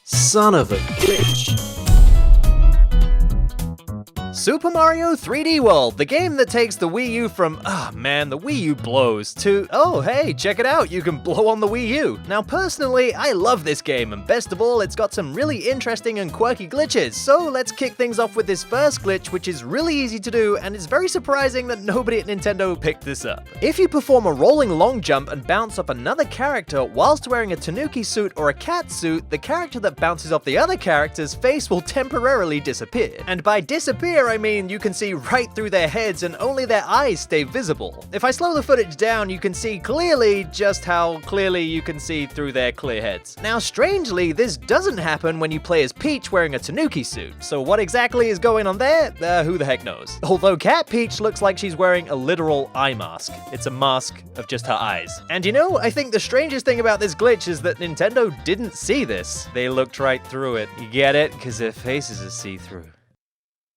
Son of a bitch. Super Mario 3D World, the game that takes the Wii U from, the Wii U blows, to, oh hey, check it out, you can blow on the Wii U. Now personally, I love this game, and best of all, it's got some really interesting and quirky glitches, so let's kick things off with this first glitch, which is really easy to do, and it's very surprising that nobody at Nintendo picked this up. If you perform a rolling long jump and bounce off another character whilst wearing a Tanuki suit or a cat suit, the character that bounces off the other character's face will temporarily disappear. And by disappear, I mean you can see right through their heads and only their eyes stay visible. If I slow the footage down, you can see clearly just how clearly you can see through their clear heads. Now strangely, this doesn't happen when you play as Peach wearing a Tanuki suit, so what exactly is going on there? Who the heck knows. Although Cat Peach looks like she's wearing a literal eye mask. It's a mask of just her eyes. And you know, I think the strangest thing about this glitch is that Nintendo didn't see this. They looked right through it. You get it? Because their faces are see-through.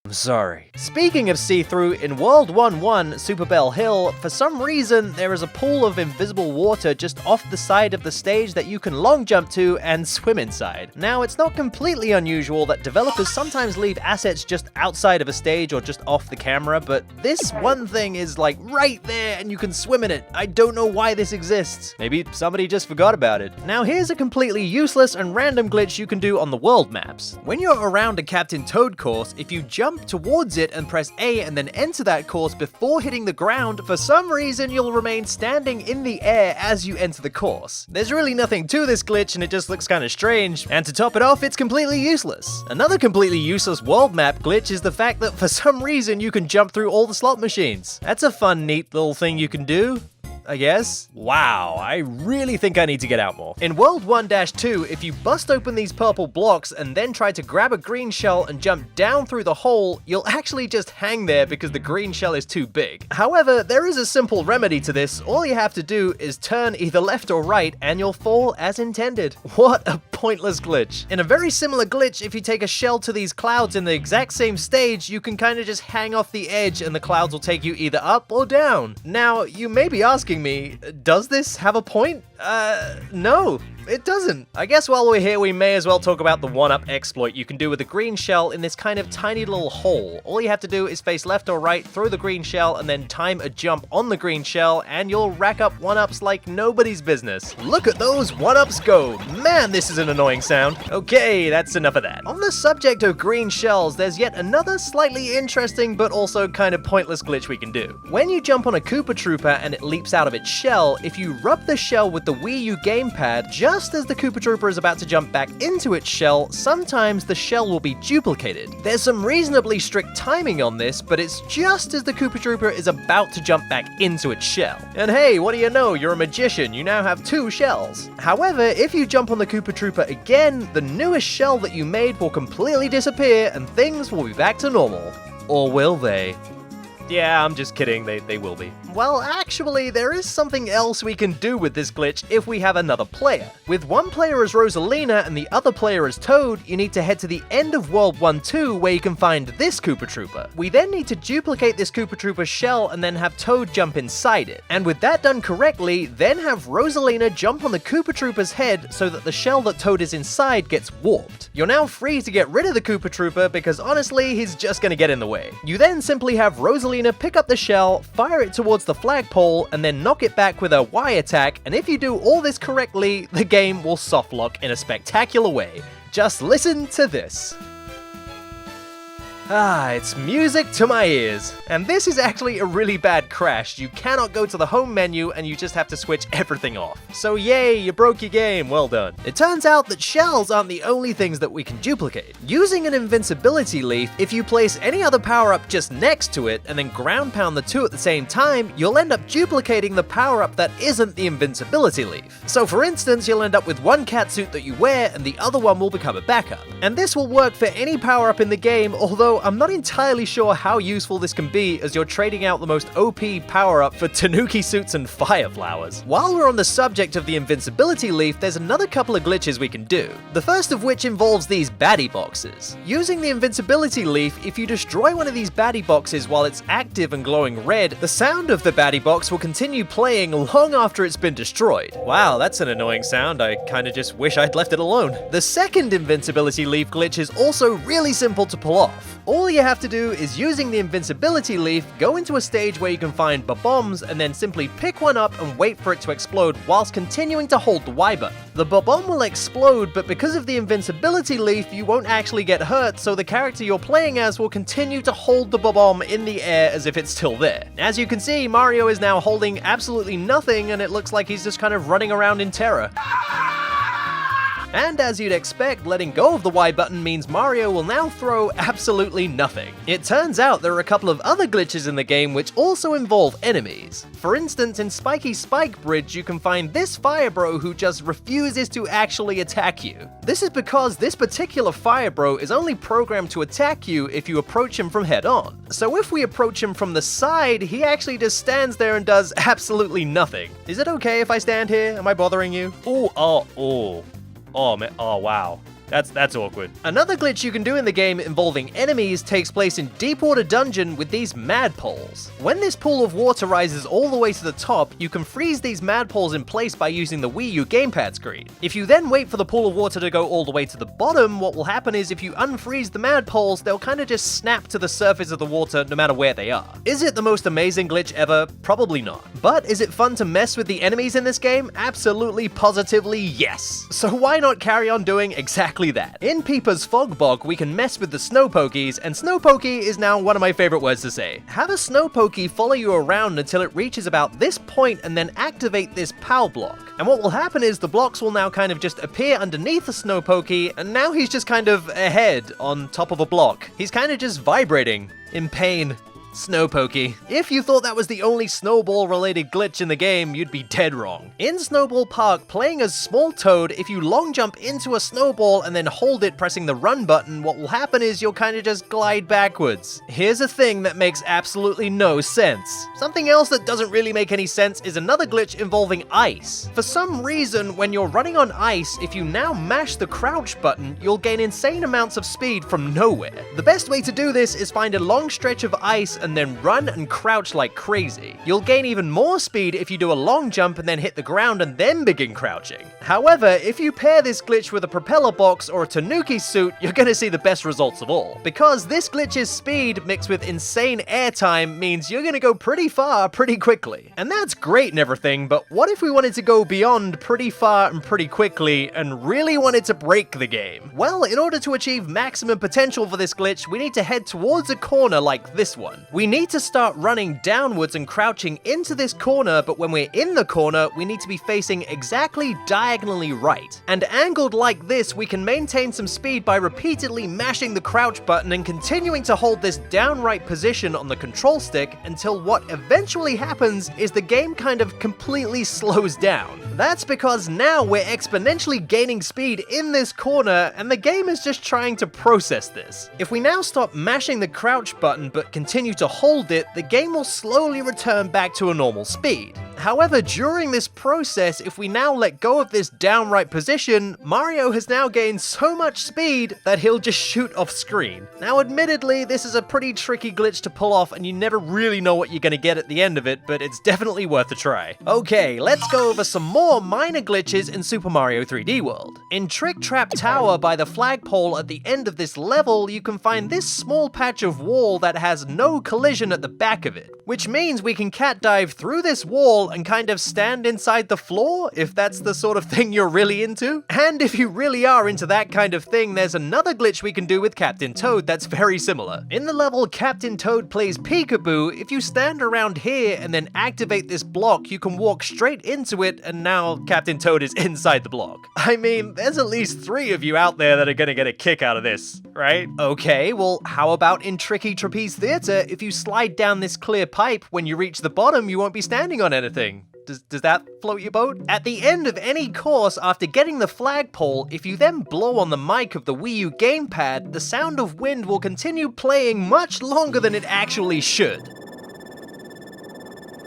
I'm sorry. Speaking of see-through, in World 1-1, Super Bell Hill, for some reason, there is a pool of invisible water just off the side of the stage that you can long jump to and swim inside. Now, it's not completely unusual that developers sometimes leave assets just outside of a stage or just off the camera, but this one thing is like right there and you can swim in it. I don't know why this exists. Maybe somebody just forgot about it. Now, here's a completely useless and random glitch you can do on the world maps. When you're around a Captain Toad course, if you jump towards it and press A and then enter that course before hitting the ground, for some reason you'll remain standing in the air as you enter the course. There's really nothing to this glitch and it just looks kind of strange, and to top it off, it's completely useless. Another completely useless world map glitch is the fact that for some reason you can jump through all the slot machines. That's a fun, neat little thing you can do, I guess. Wow, I really think I need to get out more. In World 1-2, if you bust open these purple blocks and then try to grab a green shell and jump down through the hole, you'll actually just hang there because the green shell is too big. However, there is a simple remedy to this. All you have to do is turn either left or right and you'll fall as intended. What a pointless glitch. In a very similar glitch, if you take a shell to these clouds in the exact same stage, you can kind of just hang off the edge and the clouds will take you either up or down. Now, you may be asking me, does this have a point? No, it doesn't. I guess while we're here, we may as well talk about the one-up exploit you can do with the green shell in this kind of tiny little hole. All you have to do is face left or right, throw the green shell, and then time a jump on the green shell, and you'll rack up one-ups like nobody's business. Look at those one-ups go. Man, this is an annoying sound. Okay, that's enough of that. On the subject of green shells, there's yet another slightly interesting but also kind of pointless glitch we can do. When you jump on a Koopa Trooper and it leaps out of its shell, if you rub the shell with the Wii U gamepad, just as the Koopa Trooper is about to jump back into its shell, sometimes the shell will be duplicated. There's some reasonably strict timing on this, but it's just as the Koopa Trooper is about to jump back into its shell. And hey, what do you know? You're a magician. You now have 2 shells. However, if you jump on the Koopa Trooper again, the newest shell that you made will completely disappear and things will be back to normal. Or will they? Yeah, I'm just kidding, they will be. Well, actually, there is something else we can do with this glitch if we have another player. With one player as Rosalina and the other player as Toad, you need to head to the end of World 1-2 where you can find this Koopa Trooper. We then need to duplicate this Koopa Trooper's shell and then have Toad jump inside it. And with that done correctly, then have Rosalina jump on the Koopa Trooper's head so that the shell that Toad is inside gets warped. You're now free to get rid of the Koopa Trooper because honestly, he's just gonna get in the way. You then simply have Rosalina pick up the shell, fire it towards the flagpole, and then knock it back with a Y attack, and if you do all this correctly, the game will softlock in a spectacular way. Just listen to this. It's music to my ears. And this is actually a really bad crash. You cannot go to the home menu and you just have to switch everything off. So yay, you broke your game, well done. It turns out that shells aren't the only things that we can duplicate. Using an invincibility leaf, if you place any other power-up just next to it and then ground pound the 2 at the same time, you'll end up duplicating the power-up that isn't the invincibility leaf. So for instance, you'll end up with one catsuit that you wear and the other one will become a backup. And this will work for any power-up in the game, although Although, I'm not entirely sure how useful this can be as you're trading out the most OP power-up for tanuki suits and fire flowers. While we're on the subject of the invincibility leaf, there's another couple of glitches we can do. The first of which involves these baddie boxes. Using the invincibility leaf, if you destroy one of these baddie boxes while it's active and glowing red, the sound of the baddie box will continue playing long after it's been destroyed. Wow, that's an annoying sound. I kinda just wish I'd left it alone. The second invincibility leaf glitch is also really simple to pull off. All you have to do is, using the invincibility leaf, go into a stage where you can find bombs and then simply pick one up and wait for it to explode whilst continuing to hold the Y button. The bomb will explode, but because of the invincibility leaf, you won't actually get hurt, so the character you're playing as will continue to hold the bomb in the air as if it's still there. As you can see, Mario is now holding absolutely nothing, and it looks like he's just kind of running around in terror. And as you'd expect, letting go of the Y button means Mario will now throw absolutely nothing. It turns out there are a couple of other glitches in the game which also involve enemies. For instance, in Spiky Spike Bridge, you can find this fire bro who just refuses to actually attack you. This is because this particular fire bro is only programmed to attack you if you approach him from head on. So if we approach him from the side, he actually just stands there and does absolutely nothing. Is it okay if I stand here? Am I bothering you? Oh man, oh wow. That's awkward. Another glitch you can do in the game involving enemies takes place in Deepwater Dungeon with these Madpoles. When this pool of water rises all the way to the top, you can freeze these Madpoles in place by using the Wii U gamepad screen. If you then wait for the pool of water to go all the way to the bottom, what will happen is if you unfreeze the Madpoles, they'll kind of just snap to the surface of the water no matter where they are. Is it the most amazing glitch ever? Probably not. But is it fun to mess with the enemies in this game? Absolutely, positively, yes. So why not carry on doing exactly that? In Peepa's Fog Bog, we can mess with the Snow Pokies, and Snow Pokey is now one of my favorite words to say. Have a Snow Pokey follow you around until it reaches about this point and then activate this POW block. And what will happen is the blocks will now kind of just appear underneath the Snow Pokey, and now he's just kind of ahead on top of a block. He's kind of just vibrating in pain. Snow Pokey. If you thought that was the only Snowball related glitch in the game, you'd be dead wrong. In Snowball Park, playing as Small Toad, if you long jump into a snowball and then hold it pressing the run button, what will happen is you'll kind of just glide backwards. Here's a thing that makes absolutely no sense. Something else that doesn't really make any sense is another glitch involving ice. For some reason, when you're running on ice, if you now mash the crouch button, you'll gain insane amounts of speed from nowhere. The best way to do this is find a long stretch of ice and then run and crouch like crazy. You'll gain even more speed if you do a long jump and then hit the ground and then begin crouching. However, if you pair this glitch with a propeller box or a tanuki suit, you're gonna see the best results of all. Because this glitch's speed mixed with insane airtime means you're gonna go pretty far pretty quickly. And that's great and everything, but what if we wanted to go beyond pretty far and pretty quickly and really wanted to break the game? Well, in order to achieve maximum potential for this glitch, we need to head towards a corner like this one. We need to start running downwards and crouching into this corner, but when we're in the corner, we need to be facing exactly diagonally right. And angled like this, we can maintain some speed by repeatedly mashing the crouch button and continuing to hold this downright position on the control stick until what eventually happens is the game kind of completely slows down. That's because now we're exponentially gaining speed in this corner, and the game is just trying to process this. If we now stop mashing the crouch button but continue to hold it, the game will slowly return back to a normal speed. However, during this process, if we now let go of this downright position, Mario has now gained so much speed that he'll just shoot off screen. Now admittedly, this is a pretty tricky glitch to pull off and you never really know what you're gonna get at the end of it, but it's definitely worth a try. Okay, let's go over some more minor glitches in Super Mario 3D World. In Trick Trap Tower by the flagpole at the end of this level, you can find this small patch of wall that has no collision at the back of it, which means we can cat dive through this wall and kind of stand inside the floor, if that's the sort of thing you're really into. And if you really are into that kind of thing, there's another glitch we can do with Captain Toad that's very similar. In the level Captain Toad Plays Peekaboo, if you stand around here and then activate this block, you can walk straight into it, and now Captain Toad is inside the block. I mean, there's at least 3 of you out there that are gonna get a kick out of this, right? Okay, well, how about in Tricky Trapeze Theater, if you slide down this clear pipe, when you reach the bottom, you won't be standing on anything. Does that float your boat? At the end of any course, after getting the flagpole, if you then blow on the mic of the Wii U gamepad, the sound of wind will continue playing much longer than it actually should.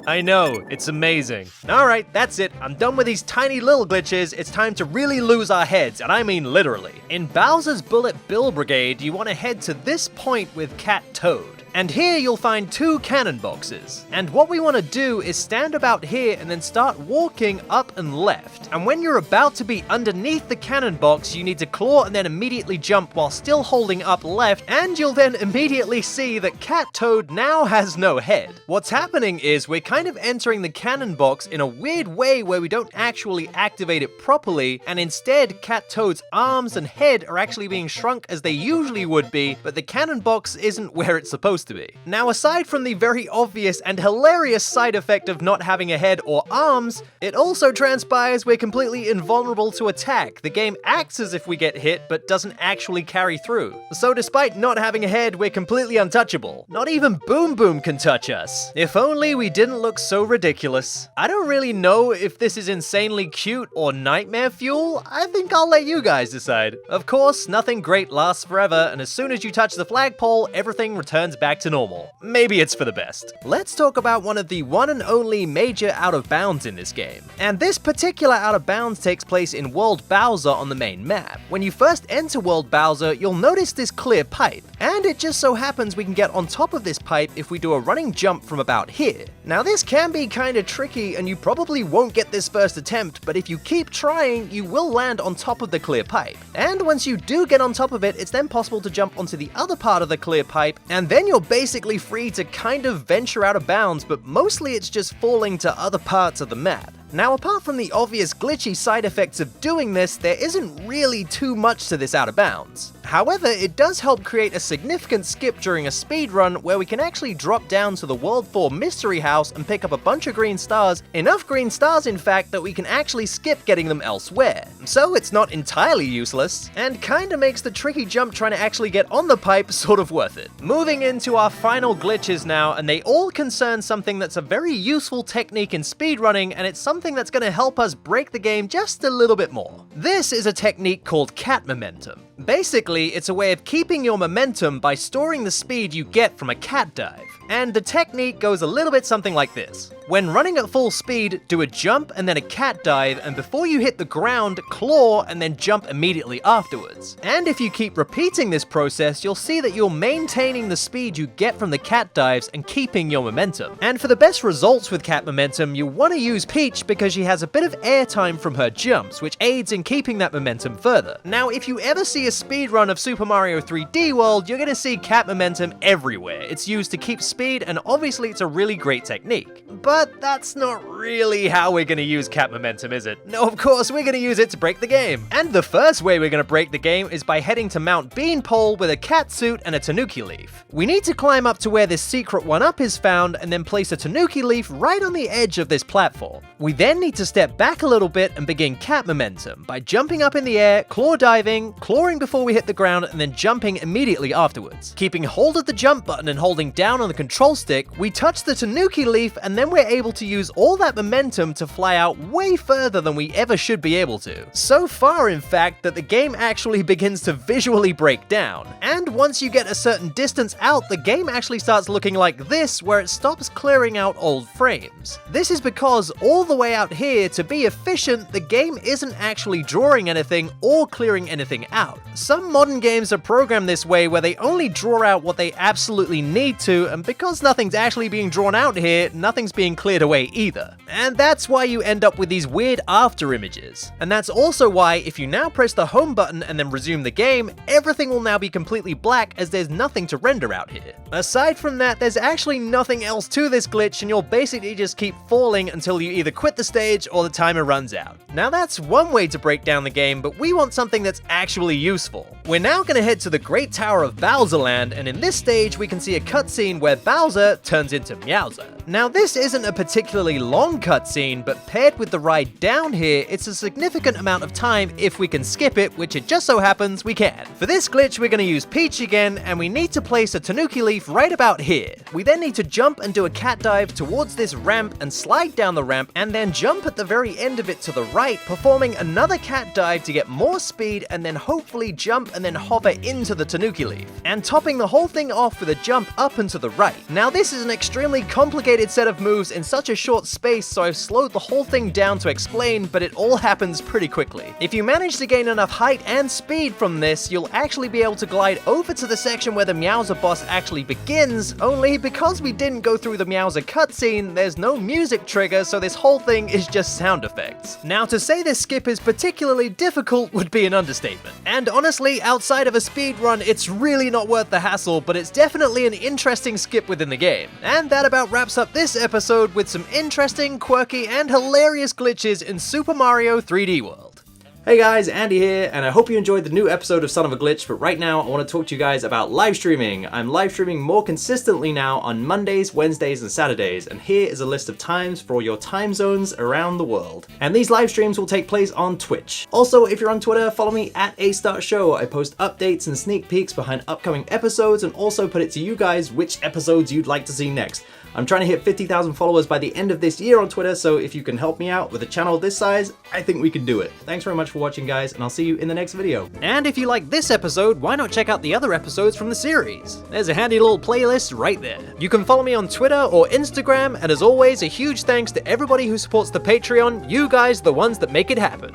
I know, it's amazing. Alright, that's it. I'm done with these tiny little glitches. It's time to really lose our heads, and I mean literally. In Bowser's Bullet Bill Brigade, you want to head to this point with Cat Toad. And here you'll find 2 cannon boxes. And what we want to do is stand about here and then start walking up and left. And when you're about to be underneath the cannon box, you need to claw and then immediately jump while still holding up left, and you'll then immediately see that Cat Toad now has no head. What's happening is we're kind of entering the cannon box in a weird way where we don't actually activate it properly, and instead Cat Toad's arms and head are actually being shrunk as they usually would be, but the cannon box isn't where it's supposed to be. Now, aside from the very obvious and hilarious side effect of not having a head or arms, it also transpires we're completely invulnerable to attack. The game acts as if we get hit, but doesn't actually carry through. So despite not having a head, we're completely untouchable. Not even Boom Boom can touch us. If only we didn't look so ridiculous. I don't really know if this is insanely cute or nightmare fuel. I think I'll let you guys decide. Of course, nothing great lasts forever, and as soon as you touch the flagpole, everything returns back to normal. Maybe it's for the best. Let's talk about one of the one and only major out of bounds in this game. And this particular out of bounds takes place in World Bowser on the main map. When you first enter World Bowser, you'll notice this clear pipe. And it just so happens we can get on top of this pipe if we do a running jump from about here. Now this can be kinda tricky and you probably won't get this first attempt, but if you keep trying, you will land on top of the clear pipe. And once you do get on top of it, it's then possible to jump onto the other part of the clear pipe, and then you're basically free to kind of venture out of bounds, but mostly it's just falling to other parts of the map. Now, apart from the obvious glitchy side effects of doing this, there isn't really too much to this out of bounds. However, it does help create a significant skip during a speedrun where we can actually drop down to the World 4 Mystery House and pick up a bunch of green stars, enough green stars in fact that we can actually skip getting them elsewhere. So it's not entirely useless, and kinda makes the tricky jump trying to actually get on the pipe sort of worth it. Moving into our final glitches now, and they all concern something that's a very useful technique in speedrunning, and it's something that's going to help us break the game just a little bit more. This is a technique called cat momentum. Basically, it's a way of keeping your momentum by storing the speed you get from a cat dive. And the technique goes a little bit something like this. When running at full speed, do a jump and then a cat dive, and before you hit the ground, claw and then jump immediately afterwards. And if you keep repeating this process, you'll see that you're maintaining the speed you get from the cat dives and keeping your momentum. And for the best results with cat momentum, you want to use Peach because she has a bit of airtime from her jumps, which aids in keeping that momentum further. Now, if you ever see a speedrun of Super Mario 3D World, you're going to see cat momentum everywhere. It's used to keep speed, and obviously it's a really great technique. But that's not really how we're going to use cat momentum, is it? No, of course, we're going to use it to break the game. And the first way we're going to break the game is by heading to Mount Beanpole with a cat suit and a tanuki leaf. We need to climb up to where this secret 1-up is found and then place a tanuki leaf right on the edge of this platform. We then need to step back a little bit and begin cat momentum by jumping up in the air, claw diving, clawing before we hit the ground, and then jumping immediately afterwards. Keeping hold of the jump button and holding down on the control stick, we touch the tanuki leaf, and then we're able to use all that momentum to fly out way further than we ever should be able to. So far, in fact, that the game actually begins to visually break down. And once you get a certain distance out, the game actually starts looking like this, where it stops clearing out old frames. This is because all the way out here, to be efficient, the game isn't actually drawing anything or clearing anything out. Some modern games are programmed this way where they only draw out what they absolutely need to, and because nothing's actually being drawn out here, nothing's being cleared away either. And that's why you end up with these weird after images. And that's also why if you now press the home button and then resume the game, everything will now be completely black as there's nothing to render out here. Aside from that, there's actually nothing else to this glitch, and you'll basically just keep falling until you either quit the stage or the timer runs out. Now that's one way to break down the game, but we want something that's actually useful. We're now going to head to the Great Tower of Bowserland, and in this stage we can see a cutscene where Bowser turns into Meowser. Now this isn't a particularly long cutscene, but paired with the ride down here, it's a significant amount of time if we can skip it, which it just so happens we can. For this glitch, we're going to use Peach again, and we need to place a Tanuki leaf right about here. We then need to jump and do a cat dive towards this ramp and slide down the ramp, and then jump at the very end of it to the right, performing another cat dive to get more speed, and then hopefully jump and then hover into the Tanuki leaf. And topping the whole thing off with a jump up and to the right. Now this is an extremely complicated set of moves in such a short space, so I've slowed the whole thing down to explain, but it all happens pretty quickly. If you manage to gain enough height and speed from this, you'll actually be able to glide over to the section where the Meowser boss actually begins, only because we didn't go through the Meowser cutscene, there's no music trigger, so this whole thing is just sound effects. Now to say this skip is particularly difficult would be an understatement. And honestly, outside of a speed run, it's really not worth the hassle, but it's definitely an interesting skip within the game. And that about wraps up this episode with some interesting, quirky, and hilarious glitches in Super Mario 3D World. Hey guys, Andy here, and I hope you enjoyed the new episode of Son of a Glitch, but right now I want to talk to you guys about live streaming. I'm live streaming more consistently now on Mondays, Wednesdays, and Saturdays, and here is a list of times for all your time zones around the world. And these live streams will take place on Twitch. Also, if you're on Twitter, follow me at A+Start Show. I post updates and sneak peeks behind upcoming episodes, and also put it to you guys which episodes you'd like to see next. I'm trying to hit 50,000 followers by the end of this year on Twitter, so if you can help me out with a channel this size, I think we can do it. Thanks very much for watching, guys, and I'll see you in the next video. And if you like this episode, why not check out the other episodes from the series? There's a handy little playlist right there. You can follow me on Twitter or Instagram, and as always, a huge thanks to everybody who supports the Patreon. You guys are the ones that make it happen.